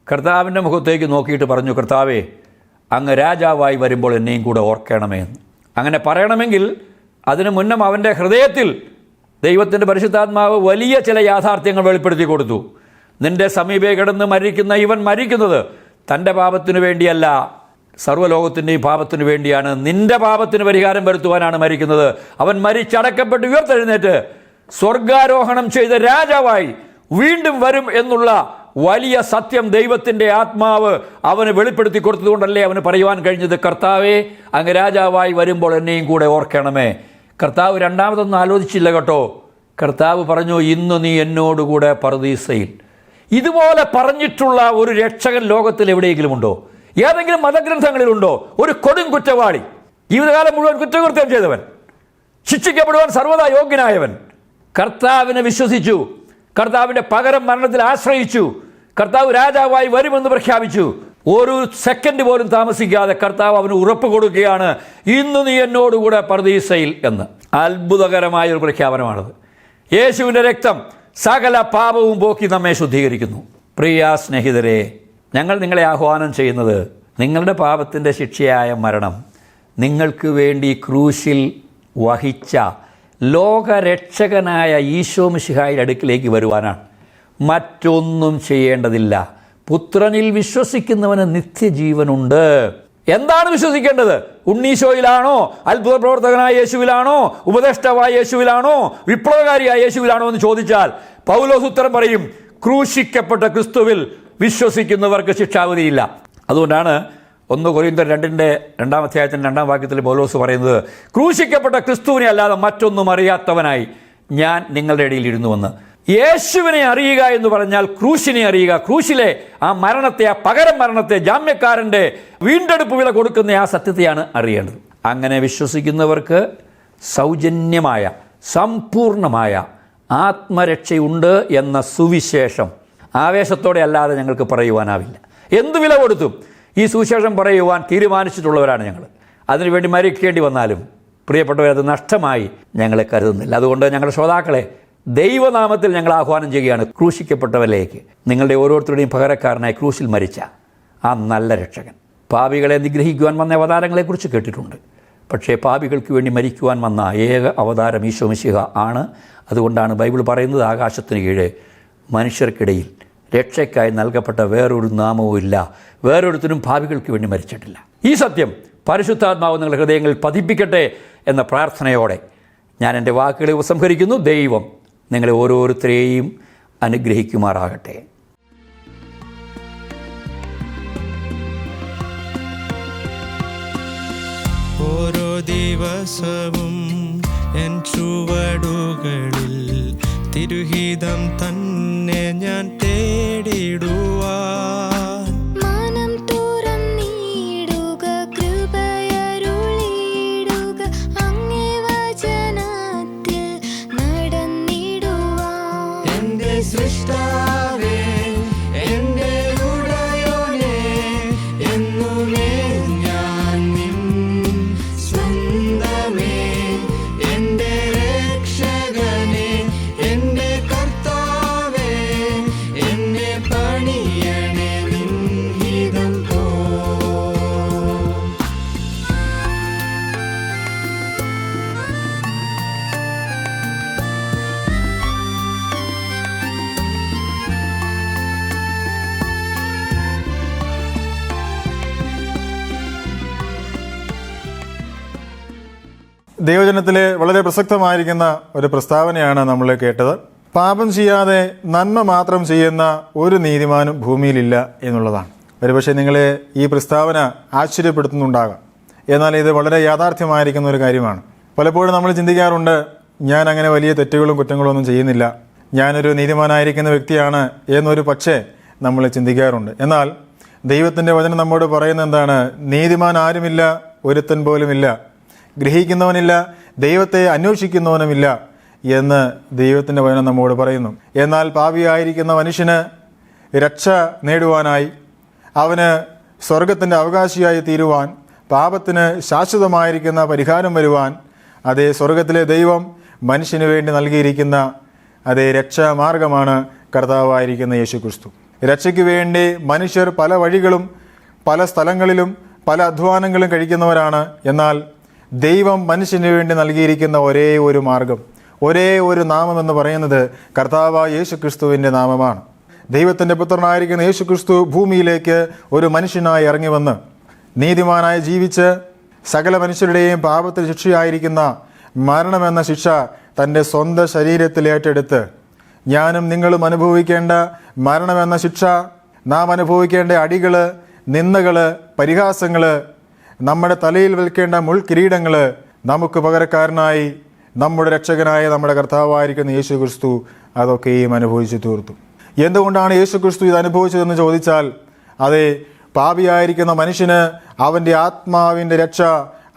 [SPEAKER 4] കർത്താവിൻ്റെ മുഖത്തേക്ക് നോക്കിയിട്ട് പറഞ്ഞു, കർത്താവേ, അങ്ങ് രാജാവായി വരുമ്പോൾ എന്നെയും കൂടെ ഓർക്കണമേ എന്ന്. അങ്ങനെ പറയണമെങ്കിൽ അതിനു മുന്നം അവൻ്റെ ഹൃദയത്തിൽ ദൈവത്തിൻ്റെ പരിശുദ്ധാത്മാവ് വലിയ ചില യാഥാർത്ഥ്യങ്ങൾ വെളിപ്പെടുത്തി കൊടുത്തു. നിന്റെ സമീപേ കിടന്ന് മരിക്കുന്ന ഇവൻ മരിക്കുന്നത് തൻ്റെ പാപത്തിനു വേണ്ടിയല്ല, സർവ്വലോകത്തിൻ്റെയും പാപത്തിനു വേണ്ടിയാണ്. നിന്റെ പാപത്തിന് പരിഹാരം വരുത്തുവാനാണ് മരിക്കുന്നത്. അവൻ മരിച്ചടക്കപ്പെട്ട് ഉയർത്തെഴുന്നേറ്റ് സ്വർഗാരോഹണം ചെയ്ത രാജാവായി വീണ്ടും വരും എന്നുള്ള വലിയ സത്യം ദൈവത്തിൻ്റെ ആത്മാവ് അവന് വെളിപ്പെടുത്തി കൊടുത്തതുകൊണ്ടല്ലേ അവന് പറയുവാൻ കഴിഞ്ഞത്, കർത്താവേ, അങ്ങ് രാജാവായി വരുമ്പോൾ എന്നെയും കൂടെ ഓർക്കണമേ. കർത്താവ് രണ്ടാമതൊന്നും ആലോചിച്ചില്ല കേട്ടോ. കർത്താവ് പറഞ്ഞു, ഇന്ന് നീ എന്നോടുകൂടെ പറുദീസയിൽ. ഇതുപോലെ പറഞ്ഞിട്ടുള്ള ഒരു രക്ഷകൻ ലോകത്തിൽ എവിടെയെങ്കിലും ഉണ്ടോ? ഏതെങ്കിലും മതഗ്രന്ഥങ്ങളിലുണ്ടോ? ഒരു കൊടും കുറ്റവാളി, ജീവിതകാലം മുഴുവൻ കുറ്റകൃത്യം ചെയ്തവൻ, ശിക്ഷിക്കപ്പെടുവാൻ സർവ്വതാ യോഗ്യനായവൻ കർത്താവിനെ വിശ്വസിച്ചു, കർത്താവിൻ്റെ പകരം മരണത്തിൽ ആശ്രയിച്ചു, കർത്താവ് രാജാവായി വരുമെന്ന് പ്രഖ്യാപിച്ചു. ഒരു സെക്കൻഡ് പോലും താമസിക്കാതെ കർത്താവ് അവന് ഉറപ്പ് കൊടുക്കുകയാണ്, ഇന്ന് നീ എന്നോടുകൂടെ പർദീസയിൽ എന്ന്. അത്ഭുതകരമായ ഒരു പ്രഖ്യാപനമാണത്. യേശുവിൻ്റെ രക്തം സകല പാപവും പോക്കി നമ്മെ ശുദ്ധീകരിക്കുന്നു. പ്രിയ സ്നേഹിതരെ, ഞങ്ങൾ നിങ്ങളെ ആഹ്വാനം ചെയ്യുന്നത്, നിങ്ങളുടെ പാപത്തിൻ്റെ ശിക്ഷയായ മരണം നിങ്ങൾക്ക് വേണ്ടി ക്രൂശിൽ വഹിച്ച ലോകരക്ഷകനായ ഈശോ മിശിഹായുടെ അടുക്കിലേക്ക് വരുവാനാണ്. മറ്റൊന്നും ചെയ്യേണ്ടതില്ല. പുത്രനിൽ വിശ്വസിക്കുന്നവന് നിത്യജീവനുണ്ട്. എന്താണ് വിശ്വസിക്കേണ്ടത്? ഉണ്ണീശോയിലാണോ, അത്ഭുത പ്രവർത്തകനായ യേശുവിലാണോ, ഉപദേഷ്ടാവായ യേശുവിലാണോ, വിപ്ലവകാരിയായ യേശുവിലാണോ എന്ന് ചോദിച്ചാൽ പൗലോസ് ഉത്തരം പറയും, ക്രൂശിക്കപ്പെട്ട ക്രിസ്തുവിൽ വിശ്വസിക്കുന്നവർക്ക് ശിക്ഷാവിധിയില്ല. അതുകൊണ്ടാണ് 1 കൊരിന്ത്യർ 2-ാം അധ്യായത്തിൻ്റെ 2-ാം വാക്യത്തിൽ പൗലോസ് പറയുന്നത്, ക്രൂശിക്കപ്പെട്ട ക്രിസ്തുവിനെ അല്ലാതെ മറ്റൊന്നും അറിയാത്തവനായി ഞാൻ നിങ്ങളുടെ ഇടയിൽ ഇരുന്നുവെന്ന്. യേശുവിനെ അറിയുക എന്ന് പറഞ്ഞാൽ ക്രൂശിനെ അറിയുക. ക്രൂശിലെ ആ മരണത്തെ, ആ പകരം മരണത്തെ, ജാമ്യക്കാരൻ്റെ വീണ്ടെടുപ്പ് വില കൊടുക്കുന്ന ആ സത്യത്തെയാണ് അറിയേണ്ടത്. അങ്ങനെ വിശ്വസിക്കുന്നവർക്ക് സൗജന്യമായ സമ്പൂർണമായ ആത്മരക്ഷയുണ്ട് എന്ന സുവിശേഷം ആവേശത്തോടെ അല്ലാതെ ഞങ്ങൾക്ക് പറയുവാനാവില്ല. എന്തു വില കൊടുത്തും ഈ സുവിശേഷം പറയുവാൻ തീരുമാനിച്ചിട്ടുള്ളവരാണ് ഞങ്ങൾ. അതിനുവേണ്ടി മരിക്കേണ്ടി വന്നാലും പ്രിയപ്പെട്ടവരത് നഷ്ടമായി ഞങ്ങളെ കരുതുന്നില്ല. അതുകൊണ്ട് ഞങ്ങളുടെ ശ്രോതാക്കളെ ദൈവനാമത്തിൽ ഞങ്ങൾ ആഹ്വാനം ചെയ്യുകയാണ്, ക്രൂശിക്കപ്പെട്ടവരിലേക്ക്, നിങ്ങളുടെ ഓരോരുത്തരുടെയും പകരക്കാരനായി ക്രൂശിൽ മരിച്ച ആ നല്ല രക്ഷകൻ. പാപികളെ നിഗ്രഹിക്കുവാൻ വന്ന അവതാരങ്ങളെക്കുറിച്ച് കേട്ടിട്ടുണ്ട്. പക്ഷേ പാപികൾക്ക് വേണ്ടി മരിക്കുവാൻ വന്ന ഏക അവതാരം ഈശോ മിശിഹ ആണ്. അതുകൊണ്ടാണ് ബൈബിൾ പറയുന്നത്, ആകാശത്തിന് കീഴെ മനുഷ്യർക്കിടയിൽ രക്ഷയ്ക്കായി നൽകപ്പെട്ട വേറൊരു നാമവും ഇല്ല, വേറൊരുത്തരും പാപികൾക്ക് വേണ്ടി മരിച്ചിട്ടില്ല. ഈ സത്യം പരിശുദ്ധാത്മാവ് നിങ്ങളുടെ ഹൃദയങ്ങളിൽ പതിപ്പിക്കട്ടെ എന്ന പ്രാർത്ഥനയോടെ ഞാൻ എൻ്റെ വാക്കുകളെ ഉപസംഹരിക്കുന്നു. ദൈവം നിങ്ങളെ ഓരോരുത്തരെയും അനുഗ്രഹിക്കുമാറാകട്ടെ.
[SPEAKER 1] ഓരോ ദിവസവും എൻ ചുവടുകളിൽ തിരുഹിതം തന്നെ ഞാൻ തേടിടുവാൻ
[SPEAKER 5] മനം തുറന്നിടുക, കൃപയരുളിടുക, അങ്ങേ വചനത്തിൽ നടന്നിടുവാൻ.
[SPEAKER 1] എന്റെ സൃഷ്ടാവേ, എന്റെ ഉടയോനേ, എന്നുമേ ഞാൻ നിൻ സ്വന്തമേ. എന്റെ രക്ഷകനേ, എന്റെ കർത്താവേ, എന്നെ പണിയണേ നിൻ ഹിതം പോ.
[SPEAKER 3] ദൈവജനത്തിലെ വളരെ പ്രസക്തമായിരിക്കുന്ന ഒരു പ്രസ്താവനയാണ് നമ്മൾ കേട്ടത്. പാപം ചെയ്യാതെ നന്മ മാത്രം ചെയ്യുന്ന ഒരു നീതിമാനും ഭൂമിയിലില്ല എന്നുള്ളതാണ്. ഒരുപക്ഷെ നിങ്ങളെ ഈ പ്രസ്താവന ആശ്ചര്യപ്പെടുത്തുന്നുണ്ടാകാം. എന്നാൽ ഇത് വളരെ യാഥാർത്ഥ്യമായിരിക്കുന്ന ഒരു കാര്യമാണ്. പലപ്പോഴും നമ്മൾ ചിന്തിക്കാറുണ്ട്, ഞാൻ അങ്ങനെ വലിയ തെറ്റുകളും കുറ്റങ്ങളും ഒന്നും ചെയ്യുന്നില്ല, ഞാനൊരു നീതിമാനായിരിക്കുന്ന വ്യക്തിയാണ് എന്നൊരു പക്ഷേ നമ്മൾ ചിന്തിക്കാറുണ്ട്. എന്നാൽ ദൈവത്തിൻ്റെ വചനം നമ്മോട് പറയുന്നത് എന്താണ്? നീതിമാൻ ആരുമില്ല, ഒരുത്തൻ പോലുമില്ല, ഗ്രഹിക്കുന്നവനില്ല, ദൈവത്തെ അന്വേഷിക്കുന്നവനുമില്ല എന്ന് ദൈവത്തിൻ്റെ വചനം നമ്മോട് പറയുന്നു. എന്നാൽ പാപിയായിരിക്കുന്ന മനുഷ്യന് രക്ഷ നേടുവാനായി, അവന് സ്വർഗത്തിൻ്റെ അവകാശിയായി തീരുവാൻ, പാപത്തിന് ശാശ്വതമായിരിക്കുന്ന പരിഹാരം വരുവാൻ, അതേ സ്വർഗത്തിലെ ദൈവം മനുഷ്യന് വേണ്ടി നൽകിയിരിക്കുന്ന അതേ രക്ഷാമാർഗമാണ് കർത്താവായിരിക്കുന്ന യേശു ക്രിസ്തു. രക്ഷയ്ക്ക് വേണ്ടി മനുഷ്യർ പല വഴികളും പല സ്ഥലങ്ങളിലും പല അധ്വാനങ്ങളും കഴിക്കുന്നവരാണ്. എന്നാൽ ദൈവം മനുഷ്യന് വേണ്ടി നൽകിയിരിക്കുന്ന ഒരേ ഒരു മാർഗം, ഒരേ ഒരു നാമം എന്ന് പറയുന്നത് കർത്താവായ യേശു ക്രിസ്തുവിൻ്റെ നാമമാണ്. ദൈവത്തിൻ്റെ പുത്രനായിരിക്കുന്ന യേശു ക്രിസ്തു ഭൂമിയിലേക്ക് ഒരു മനുഷ്യനായി ഇറങ്ങി വന്ന് നീതിമാനായി ജീവിച്ച് സകല മനുഷ്യരുടെയും പാപത്തിന് ശിക്ഷയായിരിക്കുന്ന മരണമെന്ന ശിക്ഷ തൻ്റെ സ്വന്തം ശരീരത്തിൽ ഏറ്റെടുത്ത് ഞാനും നിങ്ങളും അനുഭവിക്കേണ്ട മരണമെന്ന ശിക്ഷ, നാം അനുഭവിക്കേണ്ട അടികൾ, നിന്ദകൾ, പരിഹാസങ്ങൾ, നമ്മുടെ തലയിൽ വെൽക്കേണ്ട മുൾക്കിരീടങ്ങൾ നമുക്ക് പകരക്കാരനായി നമ്മുടെ രക്ഷകനായ നമ്മുടെ കർത്താവായിരിക്കുന്ന യേശു ക്രിസ്തു അതൊക്കെയും അനുഭവിച്ചു തീർത്തു. എന്തുകൊണ്ടാണ് യേശു ക്രിസ്തു ഇത് അനുഭവിച്ചതെന്ന് ചോദിച്ചാൽ, അതെ, പാപിയായിരിക്കുന്ന മനുഷ്യന് അവൻ്റെ ആത്മാവിൻ്റെ രക്ഷ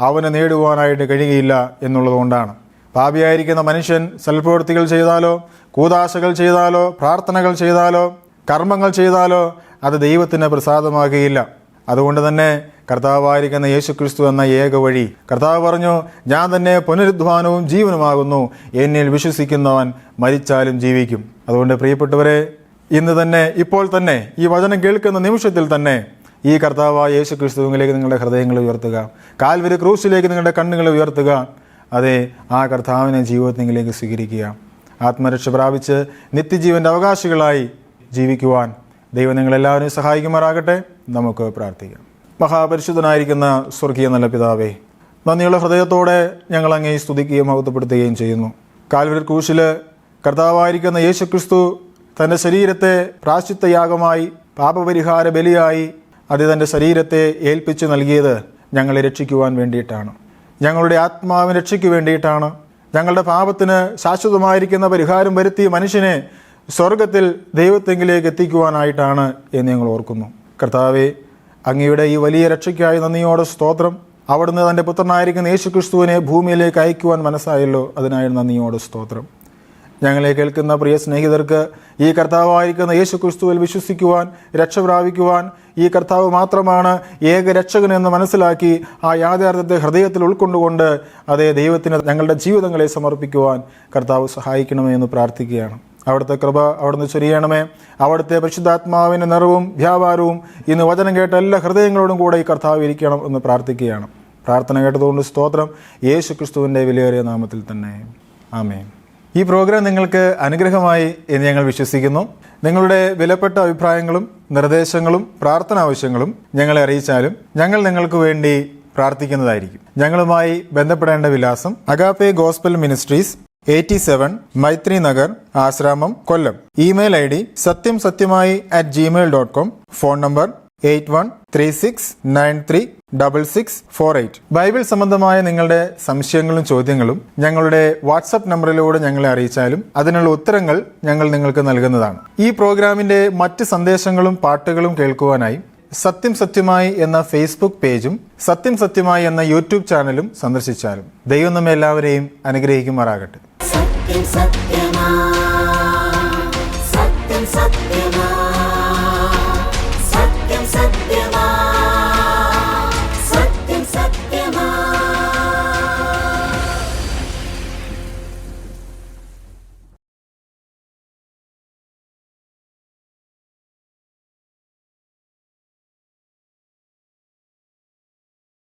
[SPEAKER 3] അവന് നേടുവാനായിട്ട് കഴിയുകയില്ല എന്നുള്ളതുകൊണ്ടാണ്. പാപിയായിരിക്കുന്ന മനുഷ്യൻ സൽപ്രവൃത്തികൾ ചെയ്താലോ, കൂദാശകൾ ചെയ്താലോ, പ്രാർത്ഥനകൾ ചെയ്താലോ, കർമ്മങ്ങൾ ചെയ്താലോ അത് ദൈവത്തിന് പ്രസാദമാകുകയില്ല. അതുകൊണ്ട് തന്നെ കർത്താവായിരിക്കുന്ന യേശുക്രിസ്തു എന്ന ഏക വഴി, കർത്താവ് പറഞ്ഞു, ഞാൻ തന്നെ പുനരുദ്ധാനവും ജീവനുമാകുന്നു, എന്നിൽ വിശ്വസിക്കുന്നവൻ മരിച്ചാലും ജീവിക്കും. അതുകൊണ്ട് പ്രിയപ്പെട്ടവരെ, ഇന്ന് തന്നെ, ഇപ്പോൾ തന്നെ, ഈ വചനം കേൾക്കുന്ന നിമിഷത്തിൽ തന്നെ ഈ കർത്താവായ യേശുക്രിസ്തുവിലേക്ക് നിങ്ങളുടെ ഹൃദയങ്ങൾ ഉയർത്തുക. കാൽവരി ക്രൂശിലേക്ക് നിങ്ങളുടെ കണ്ണുകൾ ഉയർത്തുക. അതെ, ആ കർത്താവിനെ ജീവിതത്തിലേക്ക് സ്വീകരിക്കുക. ആത്മരക്ഷ പ്രാപിച്ച് നിത്യജീവൻ്റെ അവകാശികളായി ജീവിക്കുവാൻ ദൈവം നിങ്ങളെല്ലാവരെയും സഹായിക്കുമാറാകട്ടെ. നമുക്ക് പ്രാർത്ഥിക്കാം. മഹാപരിശുദ്ധനായിരിക്കുന്ന സ്വർഗീയ നല്ല പിതാവേ, നന്ദിയുള്ള ഹൃദയത്തോടെ ഞങ്ങൾ അങ്ങേ സ്തുതിക്കുകയും മഹത്വപ്പെടുത്തുകയും ചെയ്യുന്നു. കാൽവരി ക്രൂശിൽ കർത്താവായിരിക്കുന്ന യേശുക്രിസ്തു തൻ്റെ ശരീരത്തെ പ്രായശ്ചിത്തയാഗമായി, പാപപരിഹാര ബലിയായി അത് തൻ്റെ ശരീരത്തെ ഏൽപ്പിച്ചു നൽകിയത് ഞങ്ങളെ രക്ഷിക്കുവാൻ വേണ്ടിയിട്ടാണ്. ഞങ്ങളുടെ ആത്മാവിനെ രക്ഷയ്ക്ക് വേണ്ടിയിട്ടാണ്. ഞങ്ങളുടെ പാപത്തിന് ശാശ്വതമായിരിക്കുന്ന പരിഹാരം വരുത്തിയ മനുഷ്യനെ സ്വർഗത്തിൽ ദൈവത്തെങ്കിലേക്ക് എത്തിക്കുവാനായിട്ടാണ് എന്ന് ഞങ്ങൾ ഓർക്കുന്നു. കർത്താവെ, അങ്ങയുടെ ഈ വലിയ രക്ഷയ്ക്കായി നന്ദിയോടെ സ്തോത്രം. അവിടുന്ന് തൻ്റെ പുത്രനായിരിക്കുന്ന യേശുക്രിസ്തുവിനെ ഭൂമിയിലേക്ക് അയക്കുവാൻ മനസ്സായല്ലോ, അതിനായി നന്ദിയോടെ സ്തോത്രം. ഞങ്ങളെ കേൾക്കുന്ന പ്രിയ സ്നേഹിതർക്ക് ഈ കർത്താവായിരിക്കുന്ന യേശുക്രിസ്തുവിൽ വിശ്വസിക്കുവാൻ, രക്ഷ പ്രാപിക്കുവാൻ, ഈ കർത്താവ് മാത്രമാണ് ഏക രക്ഷകനെന്ന് മനസ്സിലാക്കി ആ യാഥാർത്ഥ്യത്തെ ഹൃദയത്തിൽ ഉൾക്കൊണ്ടുകൊണ്ട് അതേ ദൈവത്തിന് ഞങ്ങളുടെ ജീവിതങ്ങളെ സമർപ്പിക്കുവാൻ കർത്താവ് സഹായിക്കണമേ എന്ന് പ്രാർത്ഥിക്കുകയാണ്. അവിടുത്തെ കൃപ അവിടുന്ന് ചൊരിയണമേ. അവിടുത്തെ പരിശുദ്ധാത്മാവിൻ്റെ നിറവും വ്യാപാരവും ഇന്ന് വചനം കേട്ട എല്ലാ ഹൃദയങ്ങളോടും കൂടെ ഈ കർത്താവ് ഇരിക്കണം എന്ന് പ്രാർത്ഥിക്കുകയാണ്. പ്രാർത്ഥന കേട്ടതുകൊണ്ട് സ്തോത്രം. യേശുക്രിസ്തുവിൻ്റെ വിലയേറിയ നാമത്തിൽ തന്നെ ആമേൻ. ഈ പ്രോഗ്രാം നിങ്ങൾക്ക് അനുഗ്രഹമായി എന്ന് ഞങ്ങൾ വിശ്വസിക്കുന്നു. നിങ്ങളുടെ വിലപ്പെട്ട അഭിപ്രായങ്ങളും നിർദ്ദേശങ്ങളും പ്രാർത്ഥന ആവശ്യങ്ങളും ഞങ്ങളെ അറിയിച്ചാലും ഞങ്ങൾ നിങ്ങൾക്ക് വേണ്ടി പ്രാർത്ഥിക്കുന്നതായിരിക്കും. ഞങ്ങളുമായി ബന്ധപ്പെടേണ്ട വിലാസം agape gospel ministries, 87 Maithri Nagar, Asramam, Kollam. Email ID satyamsatyamai@gmail.com. Phone number 8136936648. Bible സംബന്ധമായ നിങ്ങളുടെ സംശയങ്ങളും ചോദ്യങ്ങളും ഞങ്ങളുടെ വാട്സപ്പ് നമ്പറിലൂടെ ഞങ്ങളെ അറിയിച്ചാലും അതിനുള്ള ഉത്തരങ്ങൾ ഞങ്ങൾ നിങ്ങൾക്ക് നൽകുന്നതാണ്. ഈ പ്രോഗ്രാമിന്റെ മറ്റ് സന്ദേശങ്ങളും പാട്ടുകളും കേൾക്കുവാനായി സത്യം സത്യമായി എന്ന ഫേസ്ബുക്ക് പേജും സത്യം സത്യമായി എന്ന യൂട്യൂബ് ചാനലും സന്ദർശിച്ചാലും ദൈവം നമ്മെ എല്ലാവരെയും അനുഗ്രഹിക്കുമാറാകട്ടെ.
[SPEAKER 2] സത്യം സത്യമാ, സത്യം സത്യമാ.